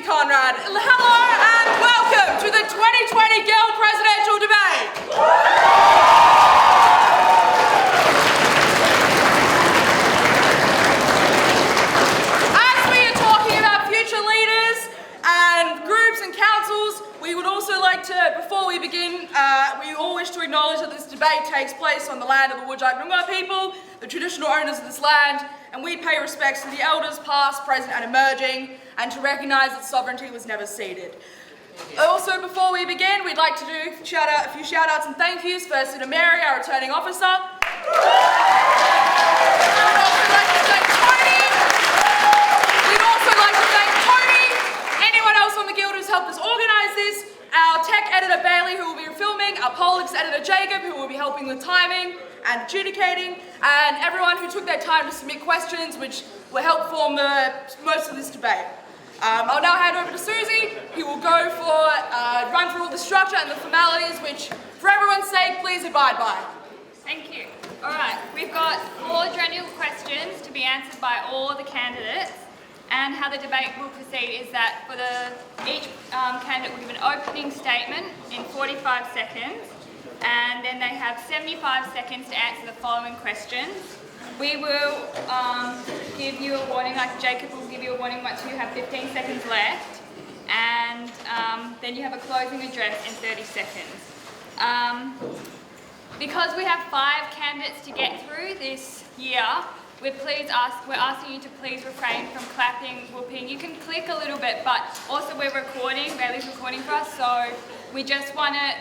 Conrad. Hello and welcome to the 2020 Guild Presidential Debate. As we are talking about future leaders and groups and councils, we would also like to, before we begin, we all wish to acknowledge that this debate takes place on the land of the Whadjuk Noongar people, the traditional owners of this land, and we pay respects to the elders past, present and emerging, and to recognise that sovereignty was never ceded. Also, before we begin, we'd like to do a few shout-outs and thank yous. Firstly to Mary, our returning officer. We'd also like to thank Tony, anyone else on the Guild who's helped us organise this, our tech editor Bailey, who will be filming, our politics editor Jacob, who will be helping with timing and adjudicating, and everyone who took their time to submit questions, which will help form most of this debate. I'll now hand over to Susie, who will go for run through all the structure and the formalities, which, for everyone's sake, please abide by. Thank you. All right, we've got 4 general questions to be answered by all the candidates, and how the debate will proceed is that each candidate will give an opening statement in 45 seconds, and then they have 75 seconds to answer the following questions. We will give you a warning, like Jacob will give you a warning once you have 15 seconds left, and then you have a closing address in 30 seconds. Because we have 5 candidates to get through this year, we're asking you to please refrain from clapping, whooping. You can click a little bit, but also we're recording, Bailey's recording for us, so we just want to,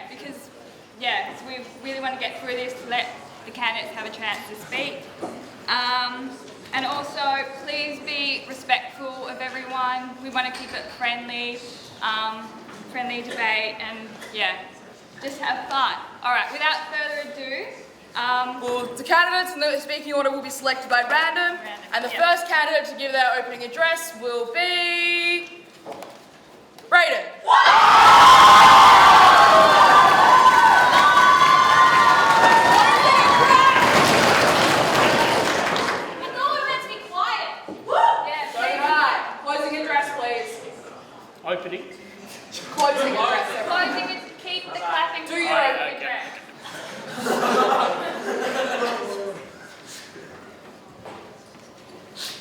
because we really want to get through this, let the candidates have a chance to speak. And also, please be respectful of everyone. We want to keep it friendly, friendly debate, and just have fun. All right, without further ado, Well, the candidates in the speaking order will be selected by random. And the first candidate to give their opening address will be Brayden. Opening. Closing address. keep the clapping. Do your opening address.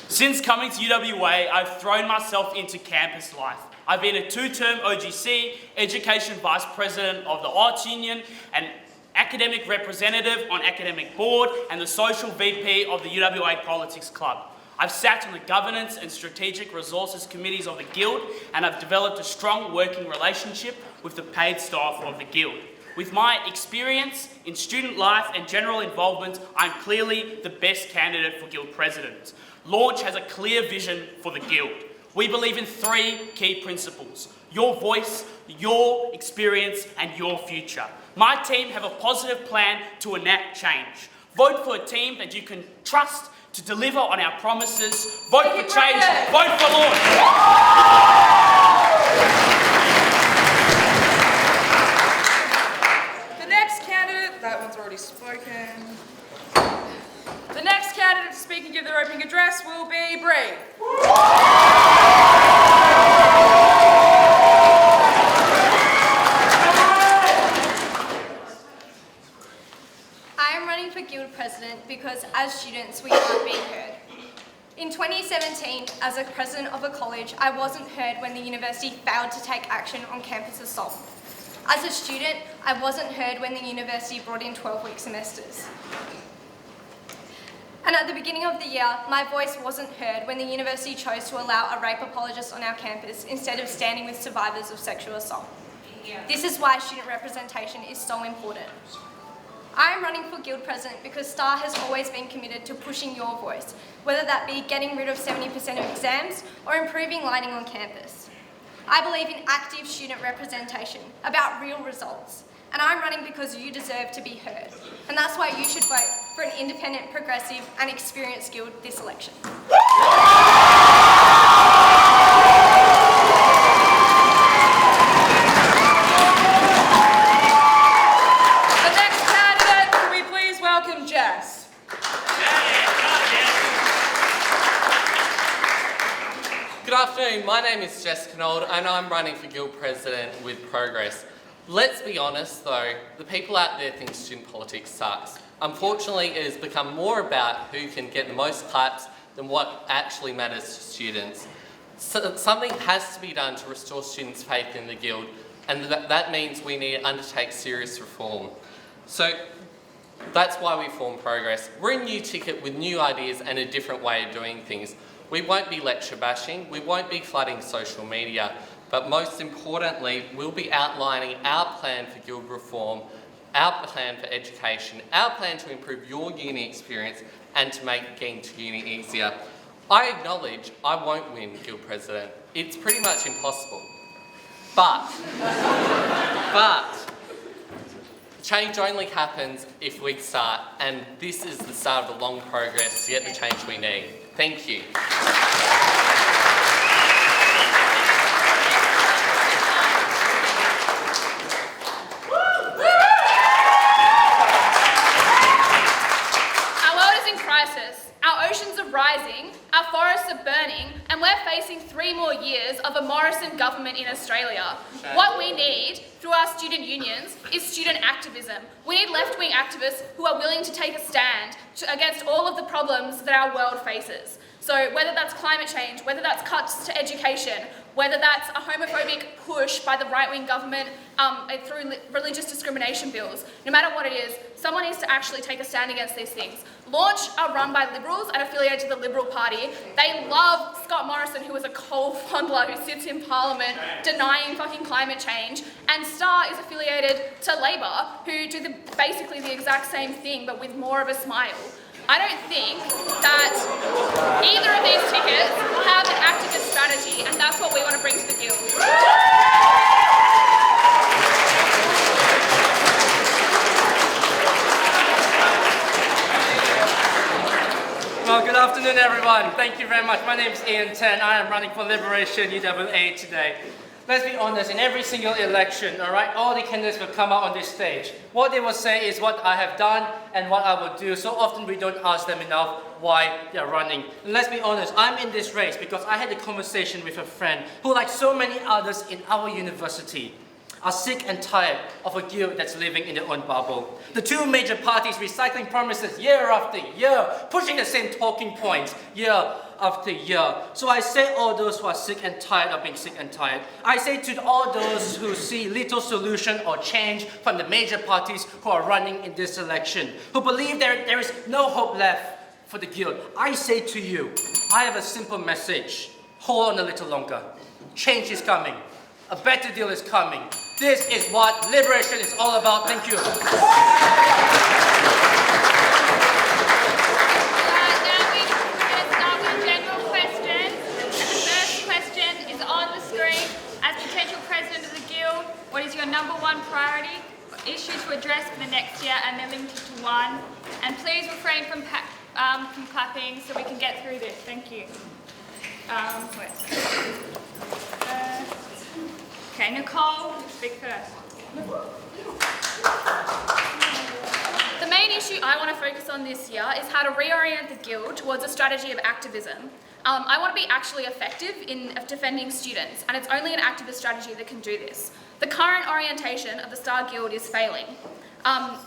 Since coming to UWA, I've thrown myself into campus life. I've been a 2-term OGC, Education Vice President of the Arts Union, and Academic Representative on Academic Board, and the Social VP of the UWA Politics Club. I've sat on the Governance and Strategic Resources Committees of the Guild, and I've developed a strong working relationship with the paid staff of the Guild. With my experience in student life and general involvement, I'm clearly the best candidate for Guild President. Launch has a clear vision for the Guild. We believe in 3 key principles: your voice, your experience, and your future. My team have a positive plan to enact change. Vote for a team that you can trust to deliver on our promises. Vote for change. Vote for launch. The next candidate, that one's already spoken. The next candidate to speak and give their opening address will be Bree. I am running for Guild President because as students we aren't being heard. In 2017, as a president of a college, I wasn't heard when the university failed to take action on campus assault. As a student, I wasn't heard when the university brought in 12-week semesters. And at the beginning of the year, my voice wasn't heard when the university chose to allow a rape apologist on our campus instead of standing with survivors of sexual assault. This is why student representation is so important. I am running for Guild President because STAR has always been committed to pushing your voice, whether that be getting rid of 70% of exams or improving lighting on campus. I believe in active student representation, about real results, and I'm running because you deserve to be heard. And that's why you should vote for an independent, progressive and experienced Guild this election. Good Good afternoon, my name is Jess Knold and I'm running for Guild President with Progress. Let's be honest though, the people out there think student politics sucks. Unfortunately, it has become more about who can get the most claps than what actually matters to students. So something has to be done to restore students' faith in the Guild, and that means we need to undertake serious reform. So that's why we formed Progress. We're a new ticket with new ideas and a different way of doing things. We won't be lecture bashing, we won't be flooding social media, but most importantly, we'll be outlining our plan for Guild reform, our plan for education, our plan to improve your uni experience and to make getting to uni easier. I acknowledge I won't win Guild President. It's pretty much impossible. But change only happens if we start, and this is the start of the long progress to get the change we need. Thank you. Our world is in crisis. Our oceans are rising, our forests are burning, and we're facing 3 more years of a Morrison government in Australia. What we need, through our student unions, is student activism. We need left-wing activists who are willing to take a stand against all of the problems that our world faces. So whether that's climate change, whether that's cuts to education, whether that's a homophobic push by the right-wing government through religious discrimination bills, no matter what it is, someone needs to actually take a stand against these things. Launch are run by Liberals and affiliated to the Liberal Party. They love Scott Morrison, who is a coal fondler who sits in Parliament denying fucking climate change, and Star is affiliated to Labor, who do basically the exact same thing but with more of a smile. I don't think that either of these tickets have an activist strategy, and that's what we want to bring to the Guild. Well, good afternoon, everyone. Thank you very much. My name is Ian Tan. I am running for Liberation UWA today. Let's be honest, in every single election, all right, all the candidates will come out on this stage. What they will say is what I have done and what I will do. So often we don't ask them enough why they're running. And let's be honest, I'm in this race because I had a conversation with a friend who, like so many others in our university, are sick and tired of a guild that's living in their own bubble. The two major parties recycling promises year after year, pushing the same talking points year after year. So I say all those who are sick and tired of being sick and tired. I say to all those who see little solution or change from the major parties who are running in this election, who believe there is no hope left for the guild, I say to you, I have a simple message. Hold on a little longer. Change is coming. A better deal is coming. This is what liberation is all about. Thank you. Now we're going to start with general questions. The first question is on the screen. As potential president of the Guild, what is your #1 priority or issue to address for the next year? And they're limited to 1. And please refrain from clapping so we can get through this. Thank you. Okay, Nicole, speak first. The main issue I want to focus on this year is how to reorient the Guild towards a strategy of activism. I want to be actually effective in defending students, and it's only an activist strategy that can do this. The current orientation of the Star Guild is failing.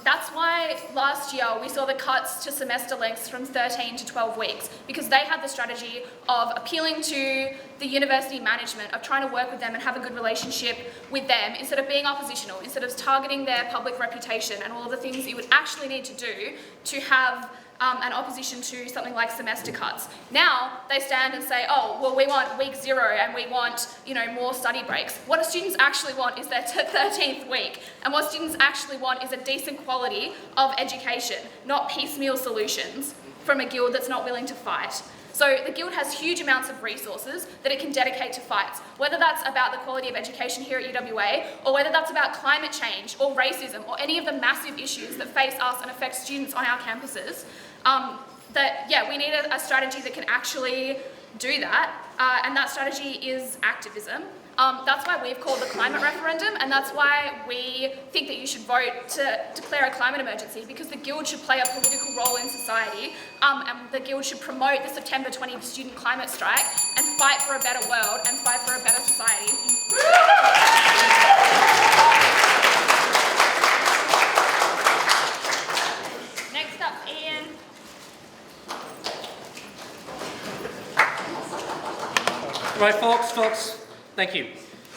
That's why last year we saw the cuts to semester lengths from 13 to 12 weeks, because they had the strategy of appealing to the university management, of trying to work with them and have a good relationship with them, instead of being oppositional, instead of targeting their public reputation and all of the things that you would actually need to do to have an opposition to something like semester cuts. Now they stand and say, oh, well, we want week 0 and we want, more study breaks. What students actually want is their 13th week, and what students actually want is a decent quality of education, not piecemeal solutions from a guild that's not willing to fight. So the Guild has huge amounts of resources that it can dedicate to fights, whether that's about the quality of education here at UWA, or whether that's about climate change or racism or any of the massive issues that face us and affect students on our campuses. We need a strategy that can actually do that, and that strategy is activism. That's why we've called the climate referendum, and that's why we think that you should vote to declare a climate emergency, because the Guild should play a political role in society, and the Guild should promote the September 20 student climate strike and fight for a better world and fight for a better society. Next up, Ian. Right, folks, thank you.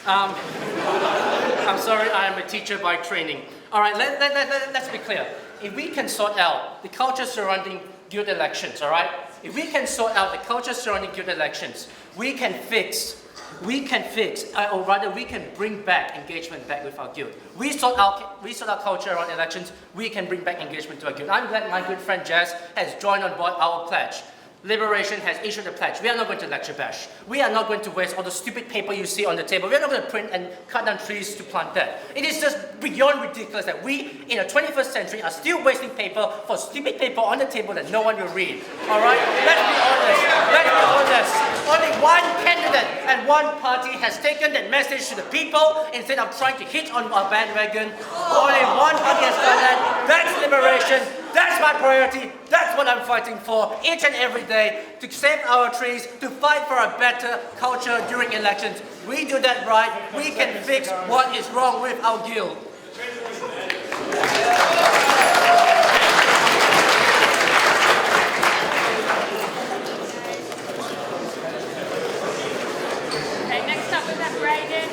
I'm sorry, I am a teacher by training. All right, let's be clear. If we can sort out the culture surrounding Guild elections, all right? If we can sort out the culture surrounding Guild elections, we can fix, or rather we can bring back engagement back with our Guild. We sort out culture around elections, we can bring back engagement to our Guild. I'm glad my good friend Jazz has joined on board our pledge. Liberation has issued a pledge. We are not going to lecture bash. We are not going to waste all the stupid paper you see on the table. We are not going to print and cut down trees to plant that. It is just beyond ridiculous that we, in the 21st century, are still wasting paper for stupid paper on the table that no one will read. All right? Let's be honest. Let's be honest. Only one candidate and one party has taken that message to the people instead of trying to hit on our bandwagon. Only one party has done that. That's liberation. That's my priority. That's what I'm fighting for each and every day, to save our trees, to fight for a better culture during elections. We do that right, we can fix what is wrong with our Guild. Okay, next up we've got Reagan.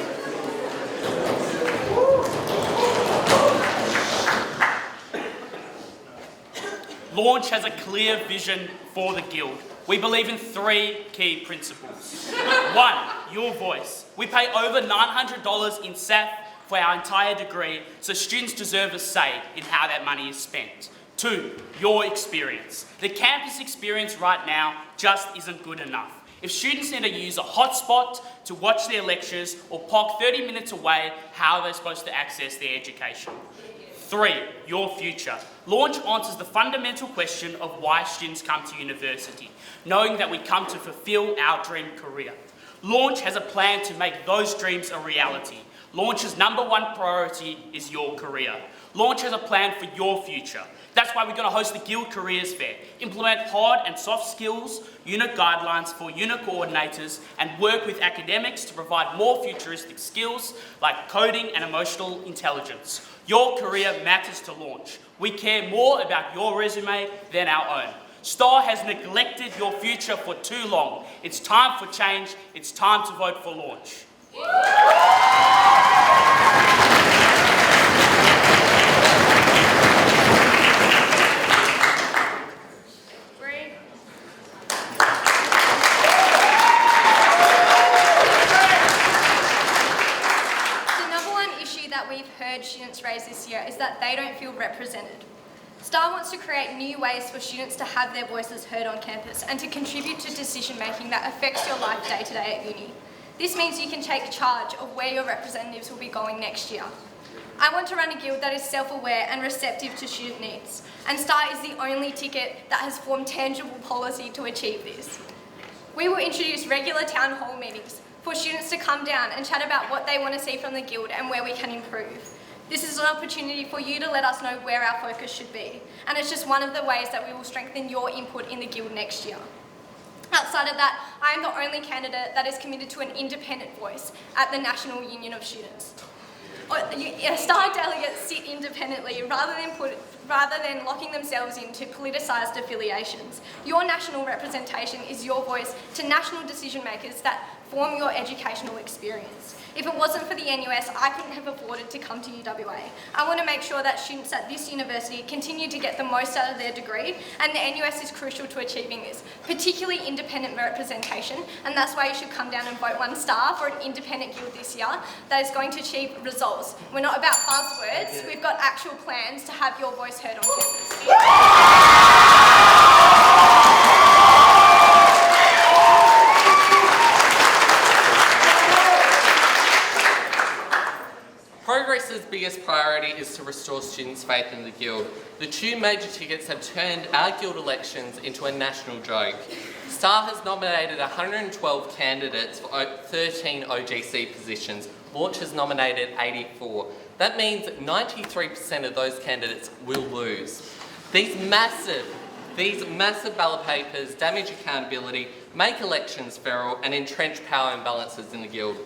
Launch has a clear vision for the Guild. We believe in 3 key principles. 1, your voice. We pay over $900 in SAF for our entire degree, so students deserve a say in how that money is spent. 2, your experience. The campus experience right now just isn't good enough. If students need to use a hotspot to watch their lectures or park 30 minutes away, how are they supposed to access their education? 3, your future. Launch answers the fundamental question of why students come to university, knowing that we come to fulfill our dream career. Launch has a plan to make those dreams a reality. Launch's #1 priority is your career. Launch has a plan for your future. That's why we're going to host the Guild Careers Fair, implement hard and soft skills, unit guidelines for unit coordinators, and work with academics to provide more futuristic skills like coding and emotional intelligence. Your career matters to Launch. We care more about your resume than our own. STAR has neglected your future for too long. It's time for change. It's time to vote for Launch. Students raise this year is that they don't feel represented. STAR wants to create new ways for students to have their voices heard on campus and to contribute to decision making that affects your life day to day at uni. This means you can take charge of where your representatives will be going next year. I want to run a Guild that is self-aware and receptive to student needs, and STAR is the only ticket that has formed tangible policy to achieve this. We will introduce regular town hall meetings for students to come down and chat about what they want to see from the Guild and where we can improve. This is an opportunity for you to let us know where our focus should be, and it's just one of the ways that we will strengthen your input in the Guild next year. Outside of that, I am the only candidate that is committed to an independent voice at the National Union of Students. STAR delegates sit independently rather than locking themselves into politicised affiliations. Your national representation is your voice to national decision makers that form your educational experience. If it wasn't for the NUS, I couldn't have afforded to come to UWA. I want to make sure that students at this university continue to get the most out of their degree, and the NUS is crucial to achieving this, particularly independent representation, and that's why you should come down and vote 1 star for an independent Guild this year that is going to achieve results. We're not about buzzwords, we've got actual plans to have your voice heard on campus. Progress's biggest priority is to restore students' faith in the Guild. the two major tickets have turned our guild elections into a national joke. STAR has nominated 112 candidates for 13 OGC positions. Launch has nominated 84. That means 93% of those candidates will lose. These massive ballot papers damage accountability, make elections feral, and entrench power imbalances in the guild.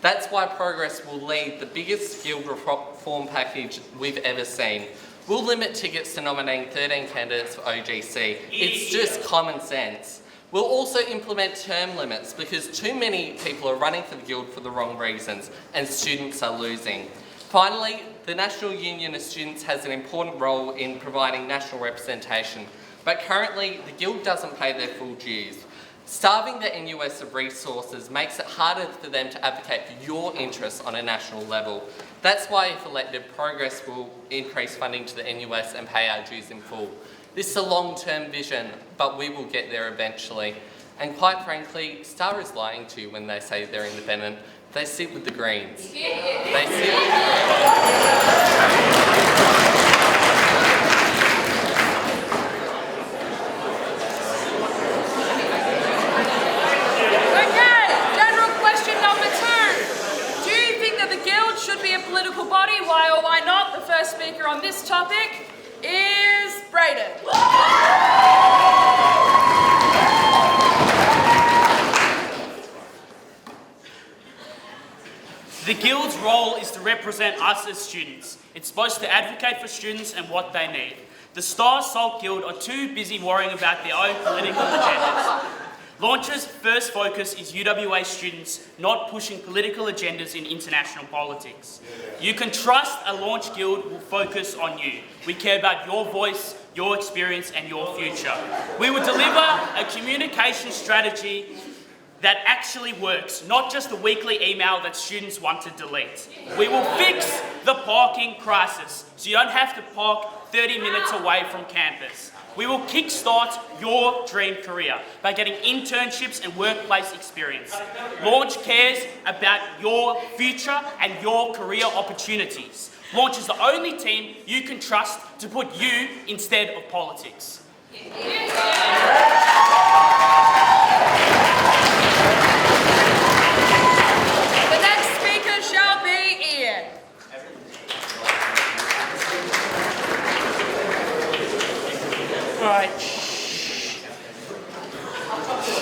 That's why Progress will lead the biggest guild reform package we've ever seen. We'll limit tickets to nominating 13 candidates for OGC. It's just common sense. We'll also implement term limits because too many people are running for the guild for the wrong reasons and students are losing. Finally, the National Union of Students has an important role in providing national representation, but currently the guild doesn't pay their full dues. Starving the NUS of resources makes it harder for them to advocate for your interests on a national level. That's why, if elected, Progress will increase funding to the NUS and pay our dues in full. This is a long-term vision, but we will get there eventually. And quite frankly, STAR is lying to you when they say they're independent. They sit with the Greens. They sit with the political body, why or why not? The first speaker on this topic is Brayden. The Guild's role is to represent us as students. It's supposed to advocate for students and what they need. The Star Salt Guild are too busy worrying about their own political agendas. Launch's first focus is UWA students, not pushing political agendas in international politics. You can trust a Launch Guild will focus on you. We care about your voice, your experience, and your future. We will deliver a communication strategy that actually works, not just a weekly email that students want to delete. We will fix the parking crisis, so you don't have to park 30 minutes away from campus. We will kickstart your dream career by getting internships and workplace experience. Launch cares about your future and your career opportunities. Launch is the only team you can trust to put you instead of politics. The next speaker shall be Ian.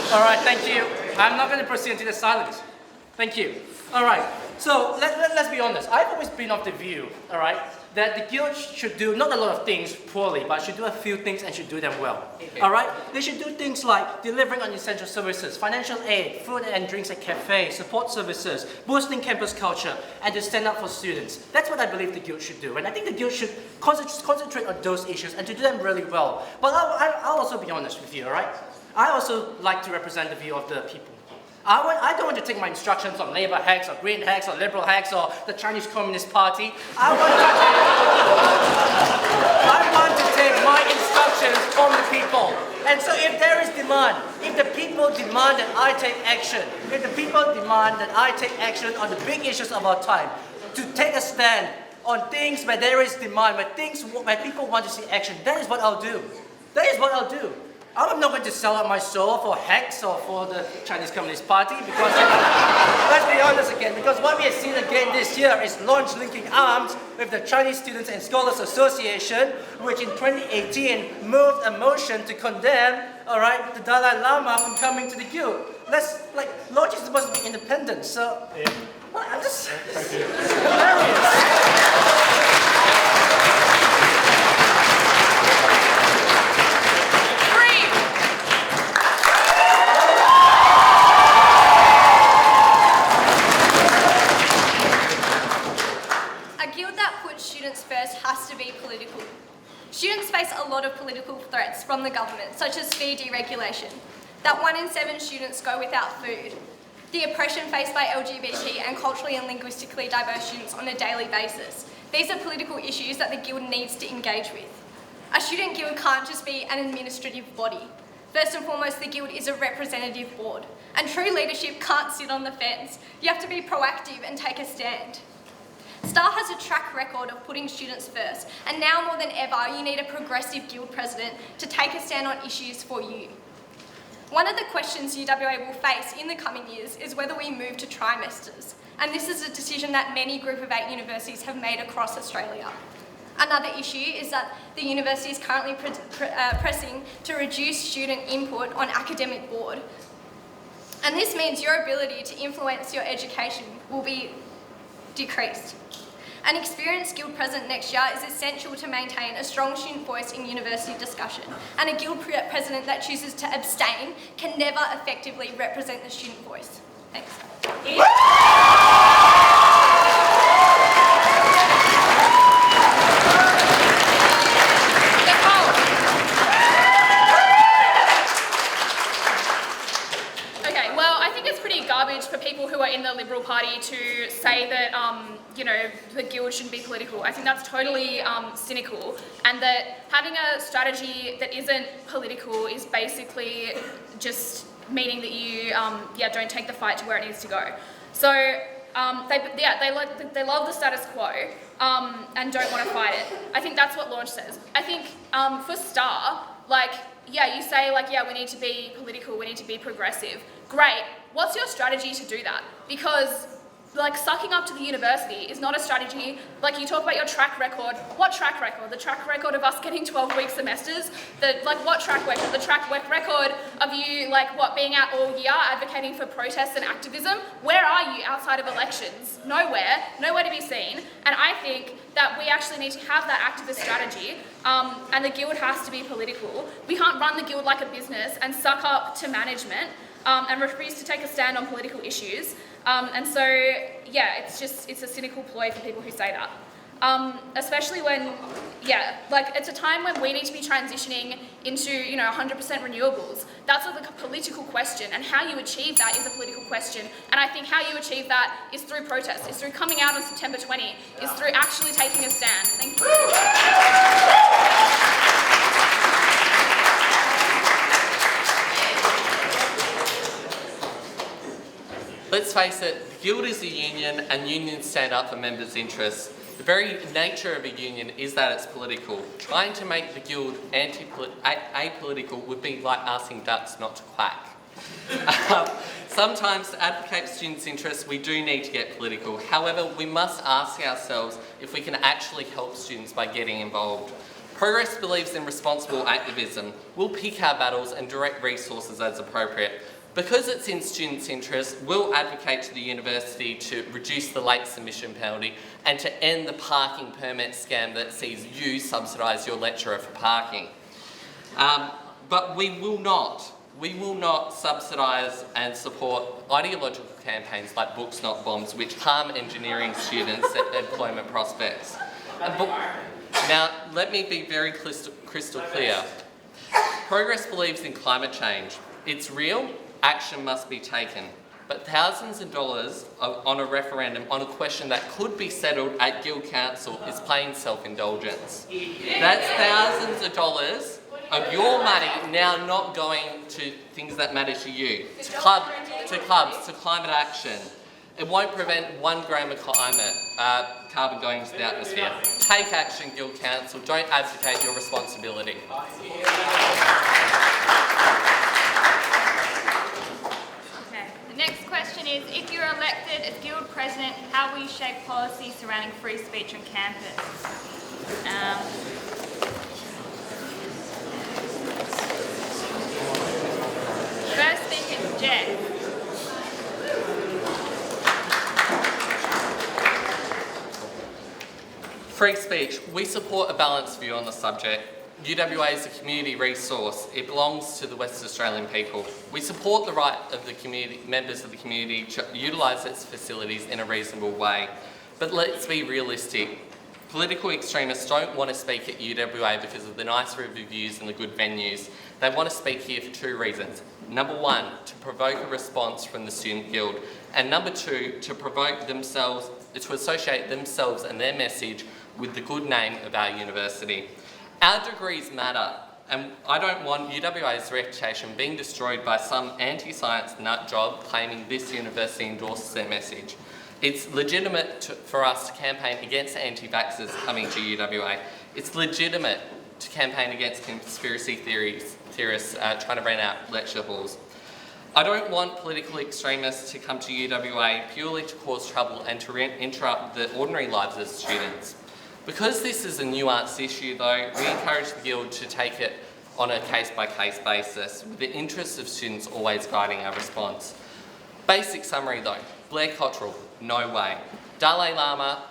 All right, thank you. I'm not going to proceed into the silence. Thank you. All right, so let's be honest. I've always been of the view, all right, that the guild should do not a lot of things poorly, but should do a few things and should do them well. All right, they should do things like delivering on essential services, financial aid, food and drinks at cafes, support services, boosting campus culture, and to stand up for students. That's what I believe the guild should do, and I think the guild should concentrate on those issues and to do them really well. But I'll also be honest with you, all right? I also like to represent the view of the people. I don't want to take my instructions from Labour hacks or Green hacks or Liberal hacks or the Chinese Communist Party. I want to take my instructions from the people. And so if there is demand, if the people demand that I take action, if the people demand that I take action on the big issues of our time, to take a stand on things where there is demand, where people want to see action, that is what I'll do. That is what I'll do. I'm not going to sell out my soul for hacks or for the Chinese Communist Party because, let's be honest again, because what we have seen again this year is Launch linking arms with the Chinese Students and Scholars Association, which in 2018 moved a motion to condemn, all right, the Dalai Lama from coming to the guild. Launch is supposed to be independent, so, well, I'm just, hilarious. Students face a lot of political threats from the government, such as fee deregulation, that 1 in 7 students go without food, the oppression faced by LGBT and culturally and linguistically diverse students on a daily basis. These are political issues that the guild needs to engage with. A student guild can't just be an administrative body. First and foremost, the guild is a representative board, and true leadership can't sit on the fence. You have to be proactive and take a stand. STAR has a track record of putting students first, and now more than ever, you need a progressive guild president to take a stand on issues for you. One of the questions UWA will face in the coming years is whether we move to trimesters, and this is a decision that many Group of 8 universities have made across Australia. Another issue is that the university is currently pressing to reduce student input on academic board. And this means your ability to influence your education will be decreased. An experienced guild president next year is essential to maintain a strong student voice in university discussion, and a guild president that chooses to abstain can never effectively represent the student voice. Thanks. For people who are in the Liberal Party to say that, the guild shouldn't be political. I think that's totally cynical, and that having a strategy that isn't political is basically just meaning that you, don't take the fight to where it needs to go. So, they love the status quo and don't want to fight it. I think that's what Launch says. I think for STAR, you say we need to be political, we need to be progressive. Great. What's your strategy to do that? Because sucking up to the university is not a strategy. You talk about your track record. What track record? The track record of us getting 12-week semesters? What track record? The track record of you, being out all year advocating for protests and activism? Where are you outside of elections? Nowhere. Nowhere to be seen. And I think that we actually need to have that activist strategy, and the guild has to be political. We can't run the guild like a business and suck up to management and refuse to take a stand on political issues. It's a cynical ploy for people who say that. Especially when, it's a time when we need to be transitioning into, 100% renewables. That's a political question, and how you achieve that is a political question. And I think how you achieve that is through protest, is through coming out on September 20, is through actually taking a stand. Thank you. Let's face it, the Guild is a union and unions stand up for members' interests. The very nature of a union is that it's political. Trying to make the Guild apolitical would be like asking ducks not to quack. Sometimes to advocate for students' interests, we do need to get political. However, we must ask ourselves if we can actually help students by getting involved. Progress believes in responsible activism. We'll pick our battles and direct resources as appropriate. Because it's in students' interest, we'll advocate to the university to reduce the late submission penalty and to end the parking permit scam that sees you subsidise your lecturer for parking. But we will not subsidise and support ideological campaigns like Books Not Bombs, which harm engineering students' employment prospects. Now, let me be very crystal clear. Progress believes in climate change. It's real. Action must be taken. But thousands of dollars on a referendum on a question that could be settled at Guild Council is plain self-indulgence. That's thousands of dollars of your money now not going to things that matter to you, to clubs, to climate action. It won't prevent 1 gram of carbon going into the atmosphere. Take action, Guild Council. Don't abdicate your responsibility. Next question is, if you're elected as Guild President, how will you shape policy surrounding free speech on campus? First speaker is Jeff. Free speech. We support a balanced view on the subject. UWA is a community resource. It belongs to the West Australian people. We support the right of the community, members of the community to utilise its facilities in a reasonable way. But let's be realistic. Political extremists don't want to speak at UWA because of the nice reviews and the good venues. They want to speak here for 2 reasons. Number 1, to provoke a response from the Student Guild. And number 2, to provoke themselves, to associate themselves and their message with the good name of our university. Our degrees matter, and I don't want UWA's reputation being destroyed by some anti-science nut job claiming this university endorses their message. It's legitimate for us to campaign against anti-vaxxers coming to UWA. It's legitimate to campaign against conspiracy theorists trying to rent out lecture halls. I don't want political extremists to come to UWA purely to cause trouble and to interrupt the ordinary lives of students. Because this is a nuanced issue though, we encourage the Guild to take it on a case-by-case basis, with the interests of students always guiding our response. Basic summary though, Blair Cottrell, no way. Dalai Lama,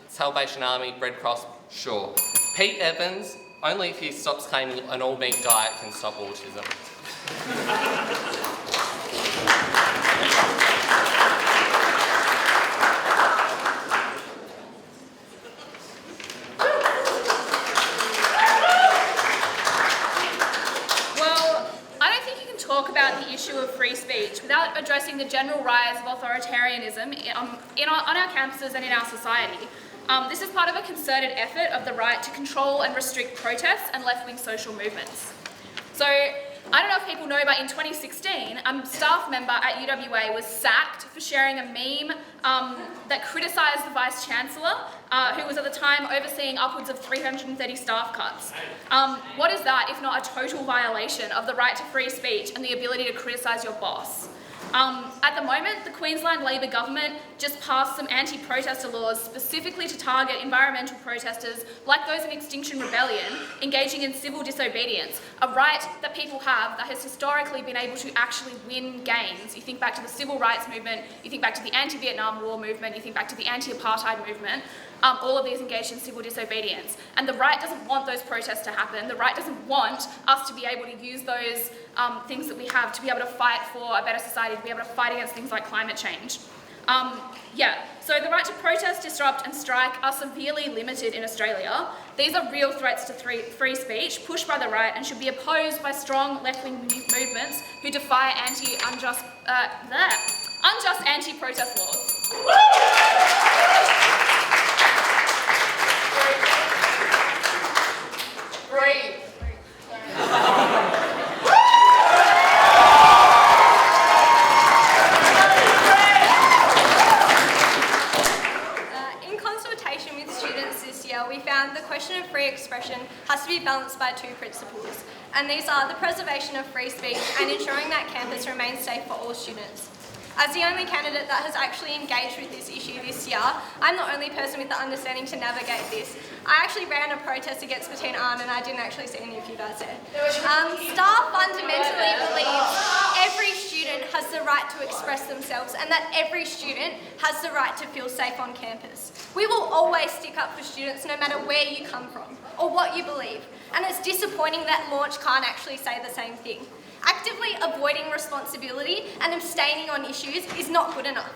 Salvation Army, Red Cross, sure. Pete Evans, only if he stops claiming an all-meat diet can stop autism. Talk about the issue of free speech without addressing the general rise of authoritarianism on our campuses and in our society. This is part of a concerted effort of the right to control and restrict protests and left-wing social movements. So, I don't know if people know, but in 2016, a staff member at UWA was sacked for sharing a meme that criticised the Vice-Chancellor, who was at the time overseeing upwards of 330 staff cuts. What is that if not a total violation of the right to free speech and the ability to criticise your boss? At the moment, the Queensland Labor government just passed some anti-protester laws specifically to target environmental protesters like those in Extinction Rebellion engaging in civil disobedience, a right that people have that has historically been able to actually win gains. You think back to the civil rights movement, you think back to the anti-Vietnam War movement, you think back to the anti-apartheid movement, all of these engaged in civil disobedience. And the right doesn't want those protests to happen. The right doesn't want us to be able to use those things that we have to be able to fight for a better society, to be able to fight against things like climate change. So the right to protest, disrupt and strike are severely limited in Australia. These are real threats to free speech, pushed by the right, and should be opposed by strong left-wing movements who defy unjust anti-protest laws. Breathe. In consultation with students this year, we found the question of free expression has to be balanced by two principles, and these are the preservation of free speech and ensuring that campus remains safe for all students. As the only candidate that has actually engaged with this issue this year, I'm the only person with the understanding to navigate this. I actually ran a protest against Bettina Arn and I didn't actually see any of you guys there. Staff fundamentally believes every student has the right to express themselves and that every student has the right to feel safe on campus. We will always stick up for students no matter where you come from or what you believe. And it's disappointing that Launch can't actually say the same thing. Actively avoiding responsibility and abstaining on issues is not good enough.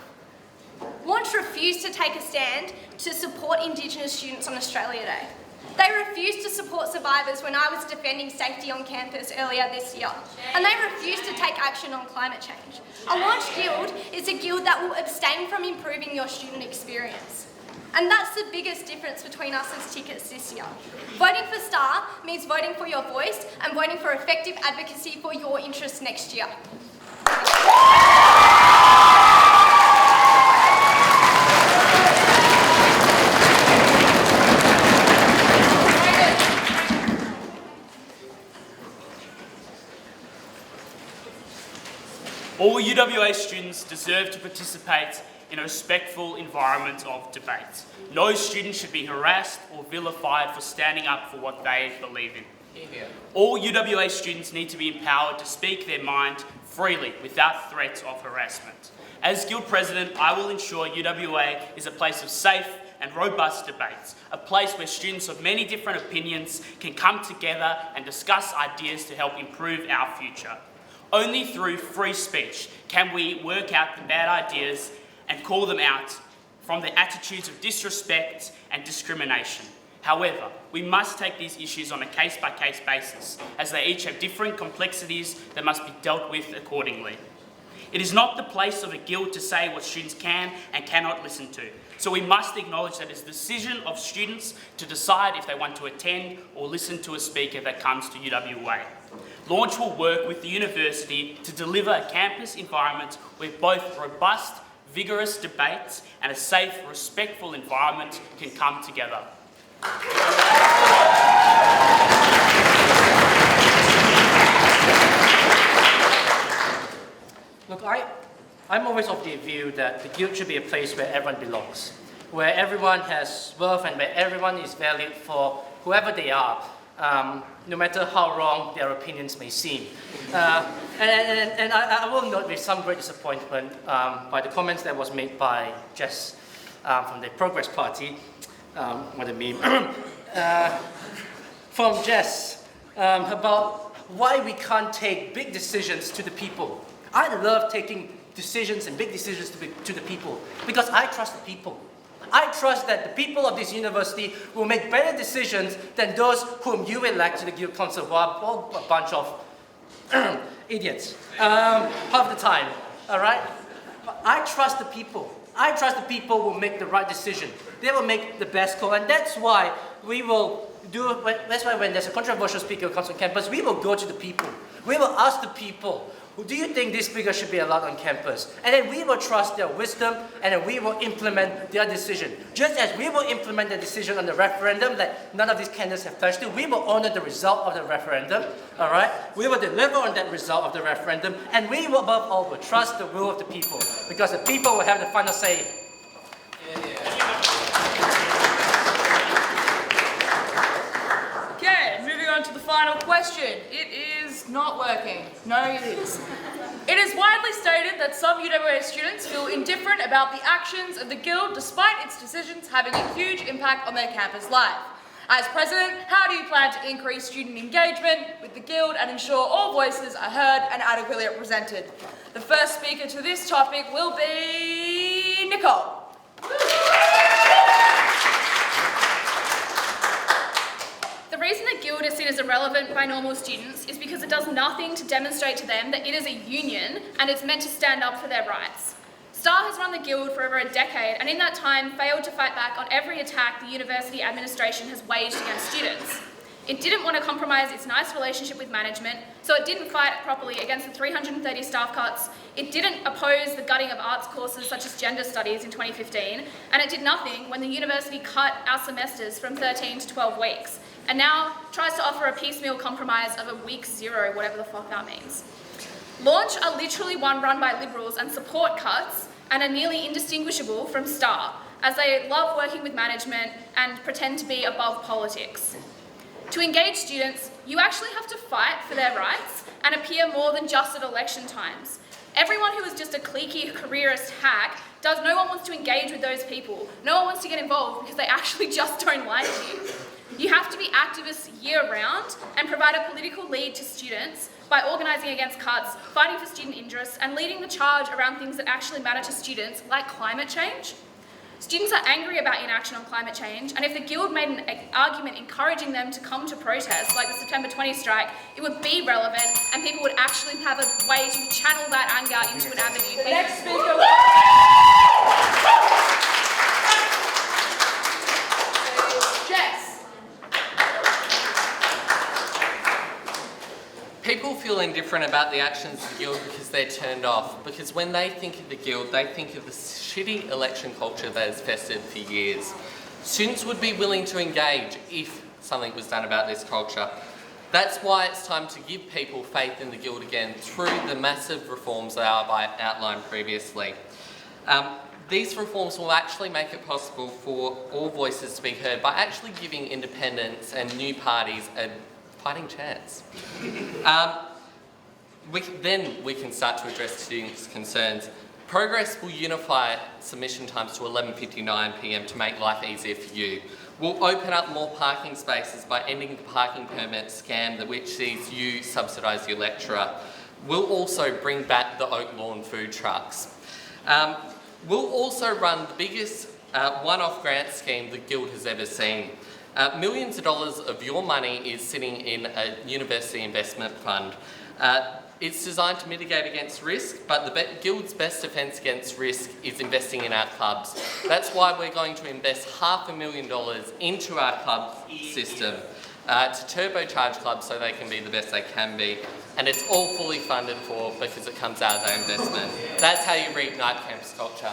Launch refused to take a stand to support Indigenous students on Australia Day. They refused to support survivors when I was defending safety on campus earlier this year. And they refused to take action on climate change. A Launch Guild is a guild that will abstain from improving your student experience. And that's the biggest difference between us as tickets this year. Voting for STAR means voting for your voice and voting for effective advocacy for your interests next year. All UWA students deserve to participate in a respectful environment of debate. No student should be harassed or vilified for standing up for what they believe in. All UWA students need to be empowered to speak their mind freely without threats of harassment. As Guild President, I will ensure UWA is a place of safe and robust debates, a place where students of many different opinions can come together and discuss ideas to help improve our future. Only through free speech can we work out the bad ideas and call them out from the attitudes of disrespect and discrimination. However, we must take these issues on a case-by-case basis, as they each have different complexities that must be dealt with accordingly. It is not the place of a guild to say what students can and cannot listen to, so we must acknowledge that it's the decision of students to decide if they want to attend or listen to a speaker that comes to UWA. Launch will work with the university to deliver a campus environment where both robust, vigorous debates and a safe, respectful environment can come together. Look, I'm always of the view that the guild should be a place where everyone belongs, where everyone has worth and where everyone is valued for whoever they are, no matter how wrong their opinions may seem. And I will note with some great disappointment by the comments that was made by Jess from the Progress Party, what a meme, from Jess about why we can't take big decisions to the people. I love taking decisions and big decisions to the people because I trust the people. I trust that the people of this university will make better decisions than those whom you elect to the Guild Council, who are all a bunch of idiots half the time, all right? But I trust the people. I trust the people will make the right decision. They will make the best call, and that's why we will that's why when there's a controversial speaker who comes on campus, we will go to the people. We will ask the people, do you think this speaker should be allowed on campus? And then we will trust their wisdom, and then we will implement their decision. Just as we will implement the decision on the referendum that none of these candidates have pledged to, we will honor the result of the referendum, all right? We will deliver on that result of the referendum, and we will, above all, will trust the will of the people, because the people will have the final say. Okay, moving on to the final question. It is not working. No, it is. It is widely stated that some UWA students feel indifferent about the actions of the Guild despite its decisions having a huge impact on their campus life. As President, how do you plan to increase student engagement with the Guild and ensure all voices are heard and adequately represented? The first speaker to this topic will be Nicole. The reason the Guild is seen as irrelevant by normal students is because it does nothing to demonstrate to them that it is a union and it's meant to stand up for their rights. STAR has run the Guild for over a decade and in that time failed to fight back on every attack the university administration has waged against students. It didn't want to compromise its nice relationship with management, so it didn't fight properly against the 330 staff cuts, it didn't oppose the gutting of arts courses such as gender studies in 2015, and it did nothing when the university cut our semesters from 13 to 12 weeks, and now tries to offer a piecemeal compromise of a week 0, whatever the fuck that means. Launch are literally one run by Liberals and support cuts and are nearly indistinguishable from STAR, as they love working with management and pretend to be above politics. To engage students, you actually have to fight for their rights and appear more than just at election times. Everyone who is just a cliquey careerist hack no one wants to engage with those people. No one wants to get involved because they actually just don't like you. You have to be activists year-round and provide a political lead to students by organising against cuts, fighting for student interests, and leading the charge around things that actually matter to students, like climate change. Students are angry about inaction on climate change, and if the Guild made an argument encouraging them to come to protests, like the September 20 strike, it would be relevant, and people would actually have a way to channel that anger into an avenue. The next speaker. Jess. People feel indifferent about the actions of the Guild because they're turned off. Because when they think of the Guild, they think of the shitty election culture that has festered for years. Students would be willing to engage if something was done about this culture. That's why it's time to give people faith in the Guild again through the massive reforms that I've outlined previously. These reforms will actually make it possible for all voices to be heard by actually giving independents and new parties a fighting chance. Then we can start to address students' concerns. Progress will unify submission times to 11:59 p.m. to make life easier for you. We'll open up more parking spaces by ending the parking permit scam which sees you subsidise your lecturer. We'll also bring back the Oak Lawn food trucks. We'll also run the biggest one-off grant scheme the Guild has ever seen. Millions of dollars of your money is sitting in a university investment fund. It's designed to mitigate against risk, but the Guild's best defence against risk is investing in our clubs. That's why we're going to invest $500,000 into our club system to turbocharge clubs so they can be the best they can be. and it's all fully funded for because it comes out of their investment. That's how you reignite campus culture.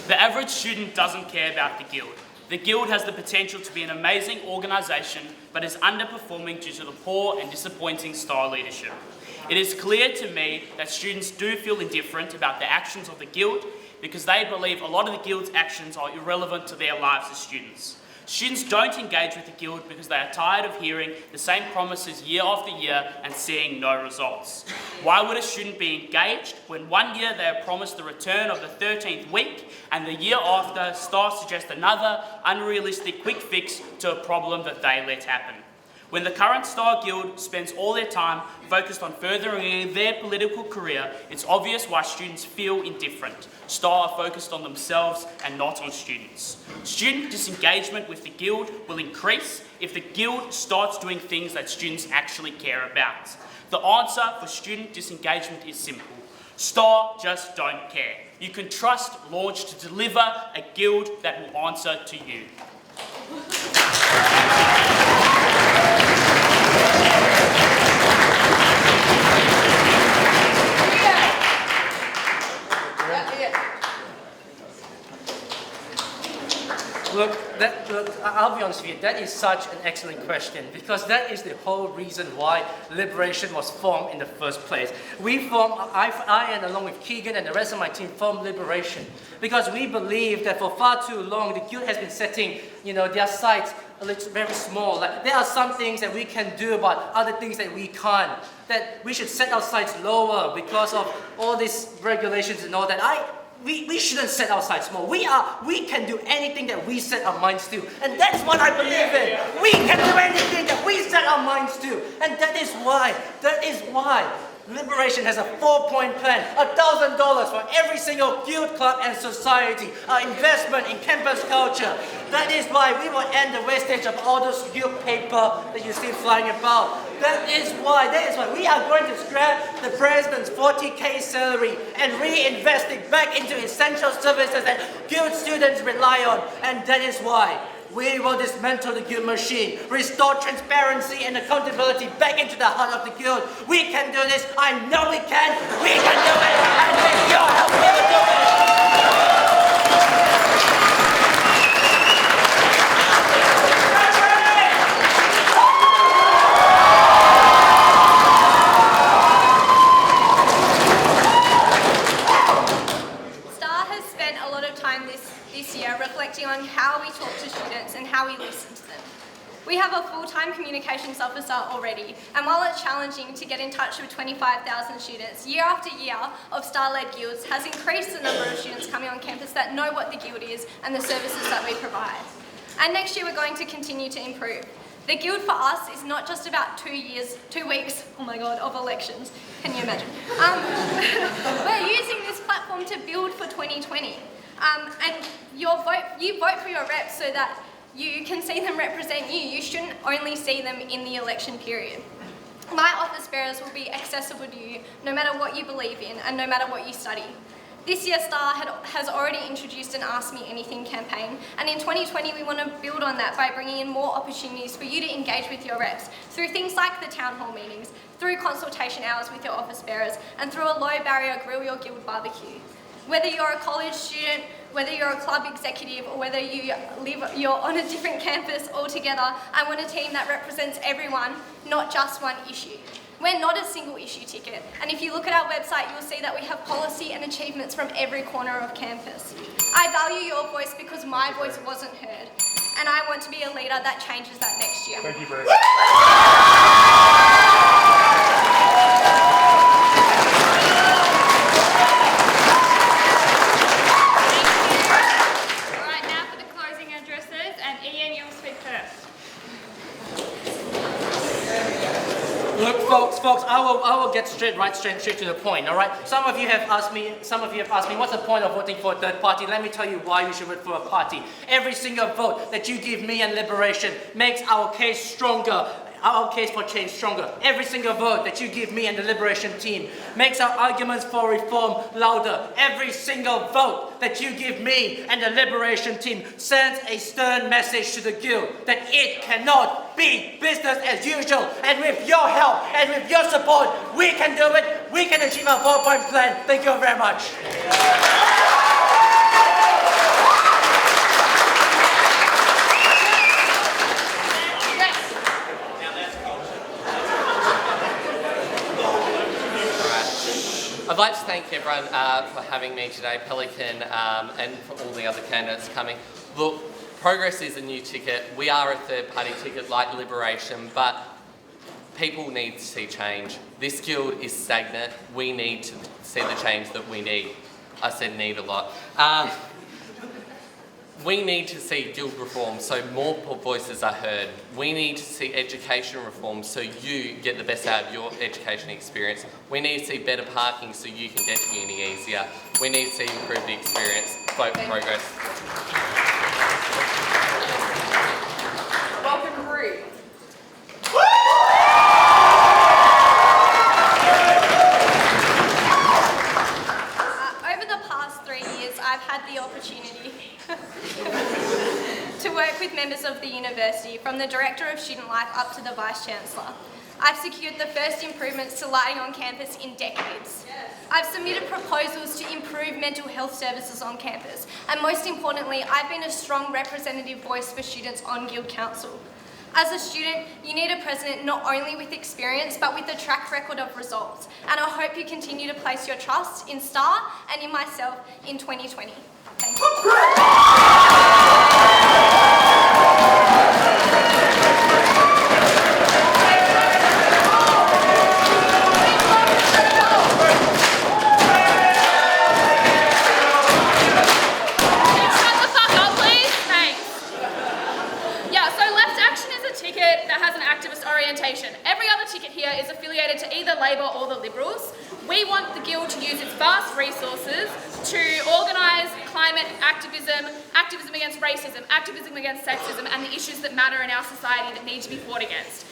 The average student doesn't care about the Guild. The Guild has the potential to be an amazing organisation, but is underperforming due to the poor and disappointing STAR leadership. It is clear to me that students do feel indifferent about the actions of the Guild because they believe a lot of the Guild's actions are irrelevant to their lives as students. Students don't engage with the Guild because they are tired of hearing the same promises year after year and seeing no results. Why would a student be engaged when 1 year they are promised the return of the 13th week and the year after STAR suggests another unrealistic quick fix to a problem that they let happen? When the current STAR Guild spends all their time focused on furthering their political career, it's obvious why students feel indifferent. STAR are focused on themselves and not on students. Student disengagement with the Guild will increase if the Guild starts doing things that students actually care about. The answer for student disengagement is simple. STAR just don't care. You can trust Launch to deliver a Guild that will answer to you. Look, I'll be honest with you, that is such an excellent question because that is the whole reason why Liberation was formed in the first place. I and along with Keegan and the rest of my team formed Liberation because we believe that for far too long the Guild has been setting, their sights a little very small. Like there are some things that we can do but other things that we can't. That we should set our sights lower because of all these regulations and all that. We shouldn't set our sights small. We can do anything that we set our minds to. And that's what I believe in. We can do anything that we set our minds to. And that is why Liberation has a 4-point plan, $1,000 for every single guild, club and society, investment in campus culture. That is why we will end the wastage of all those guild paper that you see flying about. That is why we are going to scrap the president's 40K salary and reinvest it back into essential services that guild students rely on. And that is why we will dismantle the guild machine, restore transparency and accountability back into the heart of the guild. We can do this. I know we can. We can do it. And with your help, we will do it. STAR has spent a lot of time this year reflecting on how we talk to students and how we listen to them. We have a full-time communications officer already, and while it's challenging to get in touch with 25,000 students, year after year of STAR-led guilds has increased the number of students coming on campus that know what the guild is and the services that we provide. And next year we're going to continue to improve. The guild for us is not just about 2 weeks, oh my God, of elections. Can you imagine? We're using this platform to build for 2020. And you vote for your reps so that you can see them represent you. You shouldn't only see them in the election period. My office bearers will be accessible to you no matter what you believe in and no matter what you study. This year STAR has already introduced an Ask Me Anything campaign, and in 2020 we want to build on that by bringing in more opportunities for you to engage with your reps through things like the town hall meetings, through consultation hours with your office bearers, and through a low barrier Grill Your Guild barbecue. Whether you're a college student, whether you're a club executive, or whether you're on a different campus altogether, I want a team that represents everyone, not just one issue. We're not a single issue ticket, and if you look at our website, you'll see that we have policy and achievements from every corner of campus. I value your voice because my voice wasn't heard, and I want to be a leader that changes that next year. Thank you very much. Folks, I will get straight to the point, all right? Some of you have asked me, what's the point of voting for a third party? Let me tell you why you should vote for a party. Every single vote that you give me and Liberation makes our case stronger. our case for change stronger. Every single vote that you give me and the Liberation team makes our arguments for reform louder. Every single vote that you give me and the Liberation team sends a stern message to the Guild that it cannot be business as usual. And with your help and with your support, we can do it. We can achieve our 4-point plan. Thank you very much. I'd like to thank everyone for having me today, Pelican, and for all the other candidates coming. Look, Progress is a new ticket. We are a third-party ticket like Liberation, but people need to see change. This Guild is stagnant. We need to see the change that we need. I said need a lot. We need to see Guild reform so more voices are heard. We need to see education reform so you get the best out of your education experience. We need to see better parking so you can get to uni easier. We need to see improved experience. Vote for Progress. Welcome, Bree. Over the past 3 years, I've had the opportunity to work with members of the university, from the Director of Student Life up to the Vice-Chancellor. I've secured the first improvements to lighting on campus in decades. I've submitted proposals to improve mental health services on campus, and most importantly, I've been a strong representative voice for students on Guild Council. As a student, you need a president not only with experience, but with a track record of results, and I hope you continue to place your trust in Star and in myself in 2020. Thank you. Every other ticket here is affiliated to either Labor or the Liberals. We want the Guild to use its vast resources to organise climate activism, activism against racism, activism against sexism, and the issues that matter in our society that need to be fought against.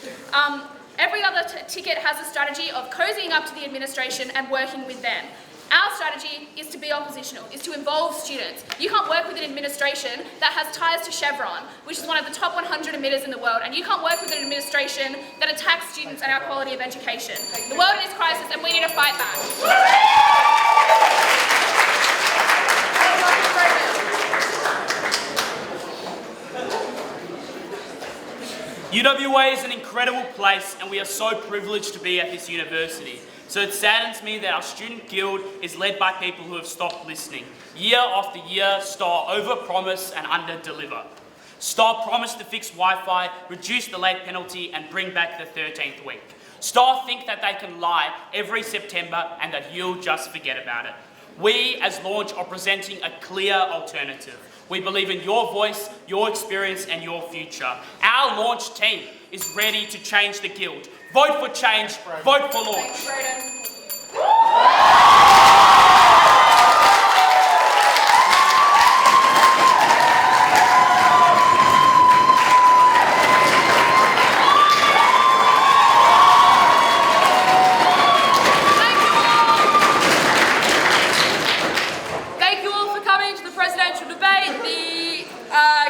Every other ticket has a strategy of cozying up to the administration and working with them. Our strategy is to be oppositional, is to involve students. You can't work with an administration that has ties to Chevron, which is one of the top 100 emitters in the world, and you can't work with an administration that attacks students and our quality of education. The world is crisis and we need to fight back. UWA is an incredible place and we are so privileged to be at this university. So it saddens me that our student guild is led by people who have stopped listening. Year after year, Star overpromise and under-deliver. Star promised to fix Wi-Fi, reduce the late penalty and bring back the 13th week. Star think that they can lie every September and that you'll just forget about it. We, as Launch, are presenting a clear alternative. We believe in your voice, your experience and your future. Our Launch team is ready to change the Guild. Vote for change, vote for Launch. Thanks, Braden. Thank you all for coming to the presidential debate. The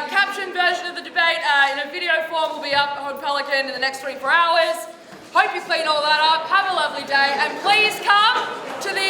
captioned version of the debate in a video form will be up on Pelican in the next 24 hours. Hope you clean all that up. Have a lovely day, and please come to the